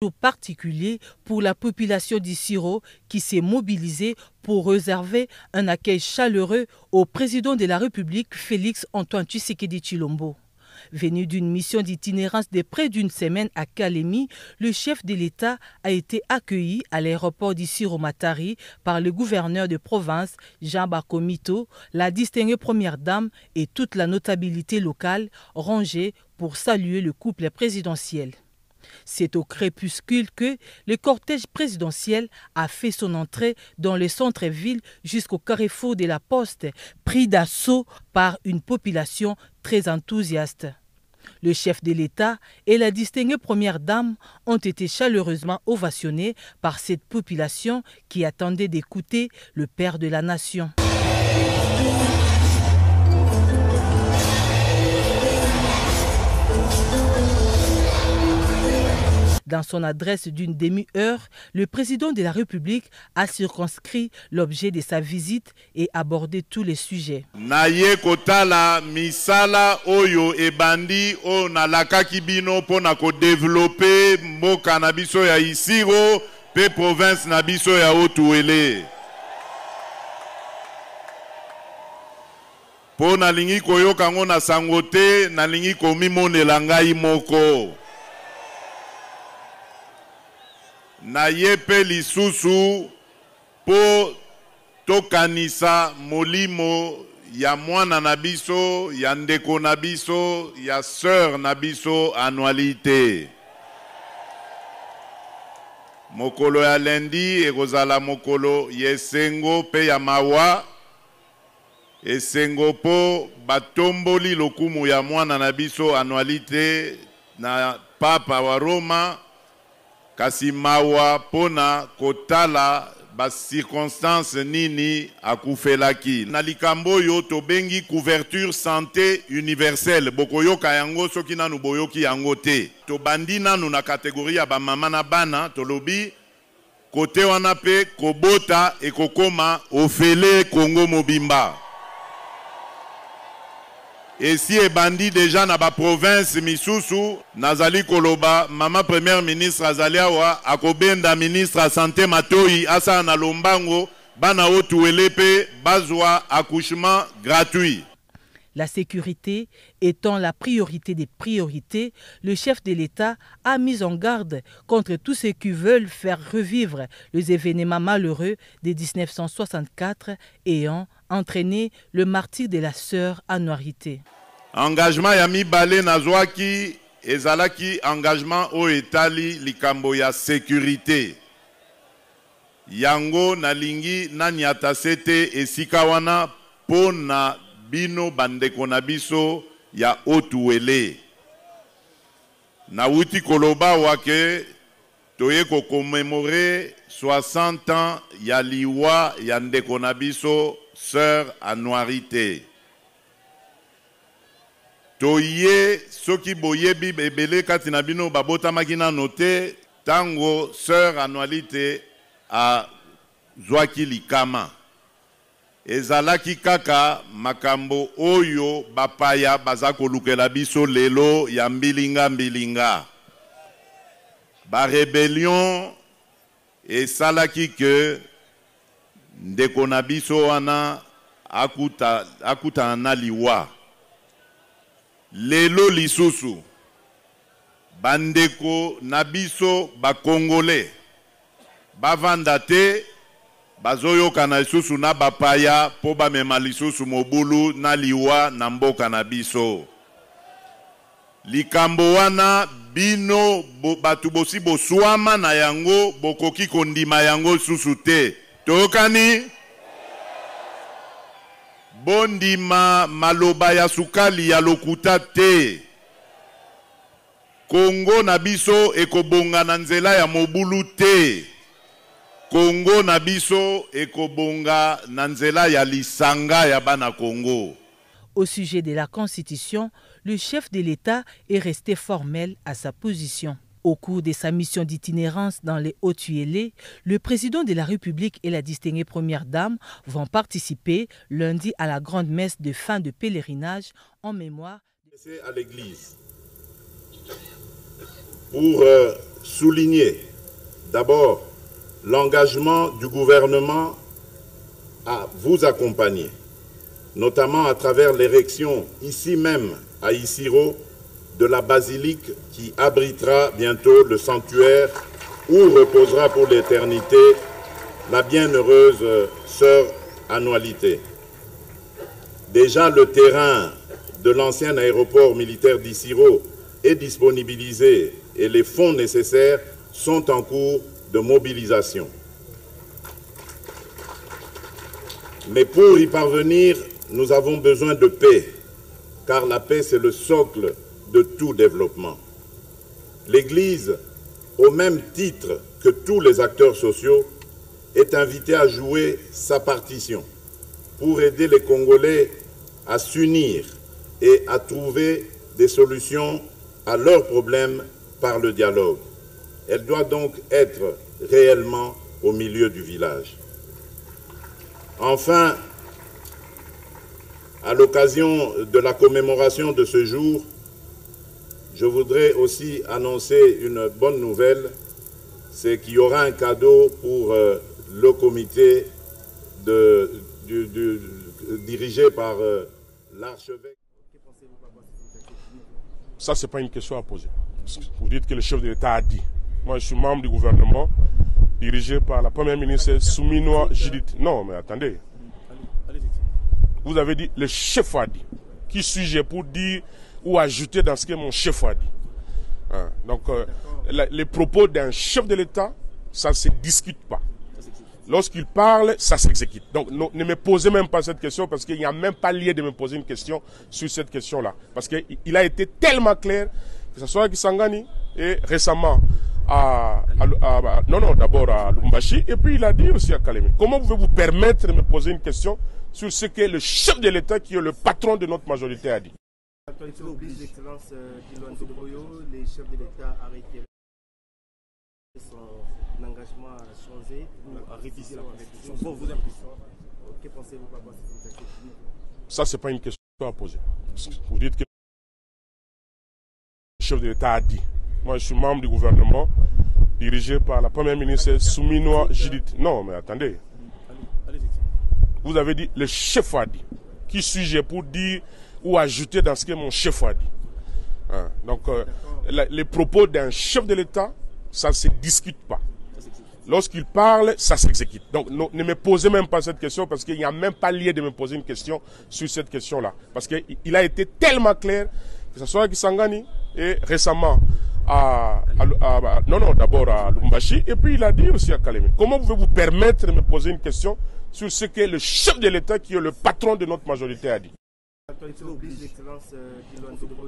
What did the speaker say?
particulier pour la population d'Issiro qui s'est mobilisée pour réserver un accueil chaleureux au président de la République Félix Antoine Tshisekedi Tshilombo. Venu d'une mission d'itinérance de près d'une semaine à Kalemi, le chef de l'État a été accueilli à l'aéroport d'Issiro-Matari par le gouverneur de province Jean Bakomito, la distinguée première dame et toute la notabilité locale rangée pour saluer le couple présidentiel. C'est au crépuscule que le cortège présidentiel a fait son entrée dans le centre-ville jusqu'au carrefour de la Poste, pris d'assaut par une population très enthousiaste. Le chef de l'État et la distinguée première dame ont été chaleureusement ovationnés par cette population qui attendait d'écouter le père de la nation. Dans son adresse d'une demi-heure, le président de la République a circonscrit l'objet de sa visite et abordé tous les sujets. Naye kotala misala oyo ebandi o nalakaki bino pona ko développer mboka na biso ya Isiro pe province na biso ya Otuele. Pona lingi koyoka ngo na sangote na lingi komimonela ngai moko. Na yepe lisusu po tokanisa molimo ya mwana na biso, ya ndeko na biso, ya sœur na biso annualité. Mokolo ya lendi ekozala mokolo yesengo pe ya mawa. Esengo po batomboli lokumu ya mwana na biso annualité na papa wa Roma. Kasi mawa pona kotala ba circonstance nini akufelaki. Na likambo yo to bengi couverture santé universelle. Bokoyoka yango soki nanu boyoki yango te. To bandi nanu na kategoria ba mama na bana to lobi kote wana pe kobota ekokoma ofele Kongo mobimba. Et si e bandi déjà na ba province misusu nazali koloba mama premier ministre azali awa akobenda ministre a santé Matoi asa na lombango bana Otuele pe bazwa accouchement gratuit. La sécurité étant la priorité des priorités, le chef de l'État a mis en garde contre tous ceux qui veulent faire revivre les événements malheureux de 1964 ayant entraîné le martyre de la sœur Annualité. Engagement ya mibale nazwaki ezalaki engagement o etali likambo ya sécurité. Yango nalingi nanyata sete esika wana pona bino bandeko na biso ya Otuele. Na wuti koloba wake toye ko commémorer 60 ans ya liwa ya ndeko na biso sœur Annualité. Toye soki boyebi ebele kati na bino babota makina note tango sœur Annualité a zwaki likama. Ezalaki kaka makambo oyo bapaya baza kolukela biso lelo ya mbilinga. Ba rébellion esalaki ke ndeko na biso wana akuta na liwa. Lelo lisusu bandeko na biso ba Congolais bavanda te bazoyoka na lisusu na bapaya po bamema lisusu mobulu na liwa na mboka na biso. Likambo wana bino batu bosi boswama na yango bokoki kondima yango susu te. Tokani? Bondima maloba ya sukali ya lokuta te. Kongo na biso ekobonga na nzela ya mobulu te. Kongo na biso ekobonga na nzela ya lisanga ya bana Congo. Au sujet de la Constitution, le chef de l'État est resté formel à sa position. Au cours de sa mission d'itinérance dans les Hauts-Tuélé, le président de la République et la distinguée première dame vont participer lundi à la grande messe de fin de pèlerinage en mémoire. C'est à l'église. pour souligner d'abord l'engagement du gouvernement à vous accompagner, notamment à travers l'érection ici même à Isiro de la basilique qui abritera bientôt le sanctuaire où reposera pour l'éternité la bienheureuse sœur Annualité. Déjà le terrain de l'ancien aéroport militaire d'Isiro est disponibilisé et les fonds nécessaires sont en cours de mobilisation. Mais pour y parvenir, nous avons besoin de paix, car la paix c'est le socle de tout développement. L'Église, au même titre que tous les acteurs sociaux, est invitée à jouer sa partition pour aider les Congolais à s'unir et à trouver des solutions à leurs problèmes par le dialogue. Elle doit donc être réellement au milieu du village. Enfin, à l'occasion de la commémoration de ce jour, je voudrais aussi annoncer une bonne nouvelle, c'est qu'il y aura un cadeau pour le comité dirigé par l'archevêque. Ça, ce n'est pas une question à poser. Vous dites que le chef de l'État a dit. Moi, je suis membre du gouvernement dirigé par la première ministre Souminoa Judith. Non, mais attendez. Vous avez dit le chef a dit. Qui suis-je pour dire ou ajouter dans ce que mon chef a dit? Hein? Donc, les propos d'un chef de l'État, ça ne se discute pas. Lorsqu'il parle, ça s'exécute. Donc, ne me posez même pas cette question parce qu'il n'y a même pas lieu de me poser une question sur cette question-là. Parce qu'il a été tellement clair, que ce soit à Kisangani et récemment d'abord à Lubumbashi, et puis il a dit aussi à Kalemi. Comment pouvez-vous permettre de me poser une question sur ce que le chef de l'État, qui est le patron de notre majorité, a dit? L'actualité oblige l'excellence d'Iloan Sébroyo, les chefs de l'État a réitéré son engagement à changer ou à réviser la Constitution. Bon, vous que pensez-vous par rapport à cette initiative? Ça, ce n'est pas une question à poser. Vous dites que le chef de l'État a dit. Moi, je suis membre du gouvernement dirigé par la première ministre Souminoa Judith. Non, mais attendez. Vous avez dit le chef a dit. Qui suis-je pour dire ou ajouter dans ce que mon chef a dit? Hein? Donc, les propos d'un chef de l'État, ça ne se discute pas. Lorsqu'il parle, ça s'exécute. Donc, ne me posez même pas cette question parce qu'il n'y a même pas lieu de me poser une question sur cette question-là. Parce qu'il a été tellement clair, que ce soit à Kisangani et récemment d'abord à Lubumbashi, et puis il a dit aussi à Kalemi. Comment pouvez-vous permettre de me poser une question sur ce que le chef de l'État, qui est le patron de notre majorité, a dit? L'actualité oblige l'excellence d'Iloan Sébroyo.